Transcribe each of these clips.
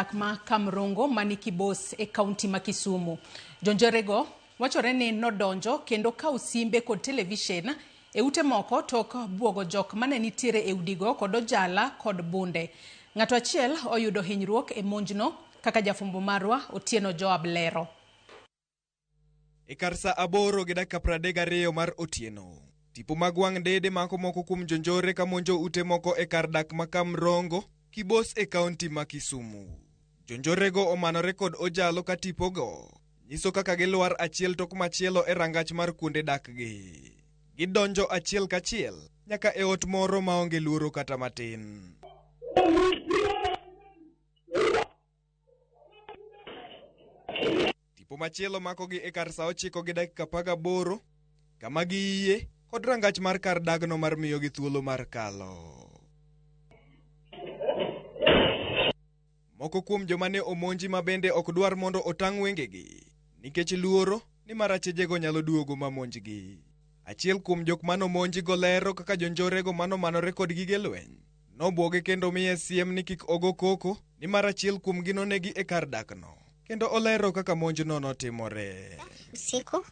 dak ma Kamrongo mani Kibos e kaunti ma Kisumu. Jonjorego wachore ni nodonjo kendo kawo simbe kod television e ute moko tok buogo jok mane nitiere e udigo kod ojala kod bunde. Ng'ato achiel oyudo hinyruok e monjno kaka jafumbo marwa Otieno Joab lero. E kar sa 8:32 mar otieno, tipo mag wang' dede mako moko kuom jonjore ka monjo ute moko e kar dak ma Kamrongo, Kibos e kaunti ma Kisumu. Jonjorego omanore kod ojalo ka tipogo nyiso kaka gilwar achiel tok machielo e rangach mar kuonde dakgi. Gidonjo achiel kachiel nyaka e ot moro maonge luoro kata matin. Tipo machielo makogi e kar sa 9:18 kama giiye kod rangach mar kar dagno mar miyo gi thuolo mar kalo. Moko kuom joma ne omonji ma bende ok dwar mondo otang' wengegi nikech luoro ni marachejego nyalo duogo mamonjgi. Achiel kuom jok manomonji golero kaka jonjorego manomanore kod gige lweny nobwoge kendo miye siem ni kik ogo koko ni marachiel kuom gino negi e kar dakno. Kendo olero kaka monjno notimore. Usiku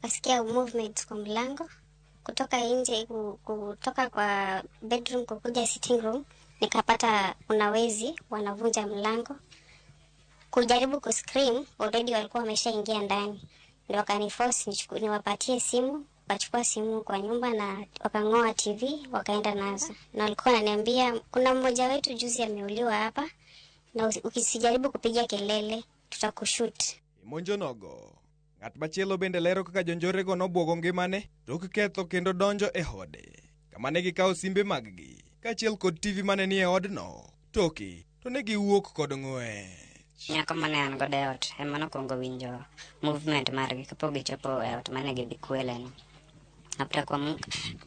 nasikia movement kwa mlango kutoka nje, kutoka kwa bedroom kukuja sitting room, nikapata kuna wezi wanavunja mlango. Kujaribu kuscream, already walikuwa wameshaingia ndani. Ndio wakaniforce niwapatie simu, wakachukua simu kwa nyumba na wakang'oa TV wakaenda nazo. Na walikuwa wananiambia kuna mmoja wetu juzi ameuliwa hapa na ukisijaribu kupiga kelele tutakushoot. Monjo nogo. Ng'at machielo bende lero kaka jonjorego nobwogo ngimane tok ketho kendo donjo e hode. Kama ne gikawo simbe mag-gi kaachiel kod TV mane ni e odno. Toki to ne giwuok kod ng'wech. Nyako mane an godo e ot ema nokwongo winjo movement margi kapok gichopo e ot mane gidhi kweleno.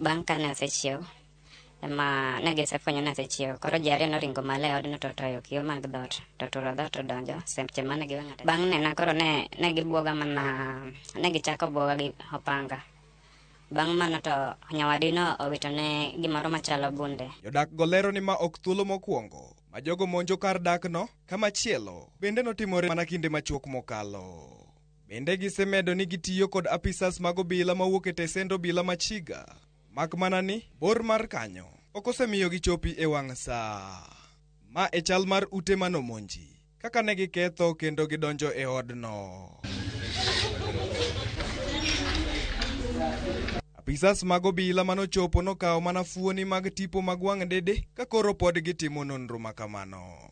Bang' ka ne osechiew ema ne gisefwenyo ni osechiew. Koro ji ariyo noringo malo e odno to toyo kio mag dhot to turo dhot to donjo seche mane giwe ng'ato. Bang' nena koro ne gibwoga mana, ne gichako bwoga gi opanga. Bang' mano to nyawadino owito ne gimoro machalo bunde. Jodak golero ni ma ok thuolo mokwongo ma jogo monjo kar dakno, kama chielo bende notimore mana kinde machuok mokalo. Bende gisemedo ni gitiyo kod apisas mag obila mawuok e tesend obila machiga. Mak mana ni bor mar kanyo ok osemiyo gichopi e wang' sa. Ma e chal mar ute manomonji kaka ne giketho kendo gidonjo e odno. Apisas mag obila manochopo nokawo mana fuoni mag tipo mag wang' dede ka koro pod gitimo nonro makamano.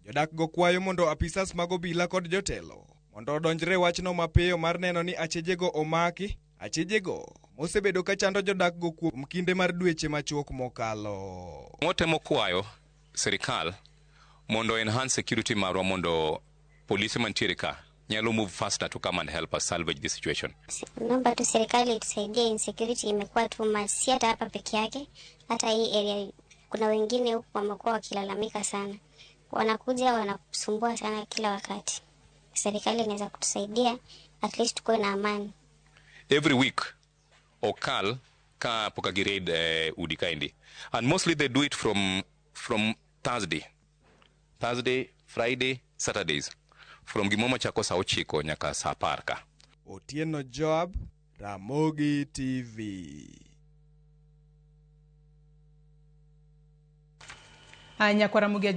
Jodak go kwayo mondo apisas mag obila kod jotelo mondo odonjre wachno mapiyo mar neno ni achejego omaki. Achejego mosebedo ka chando jodak go kuom kinde mar dweche machuok mokalo. Motemo kwayo serikal mondo enhance security marwa mondo polisi mantiere ka nyalo move faster to come and help us salvage the situation. Naomba tu serikali itusaidie, insecurity imekuwa tu si hata hapa peke yake, hata hii area kuna wengine huku wamekuwa wakilalamika sana. Wanakuja wanasumbua sana kila wakati. Serikali inaweza kutusaidia at least tukuwe na amani. Every week okal ka poka girade udi kaindi, and mostly they do it from Thursday, Friday, Saturdays, from gimoma chako sa 9 nyaka sa 10 ka. Otieno Joab, Ramogi TV. Anya kwa Ramogi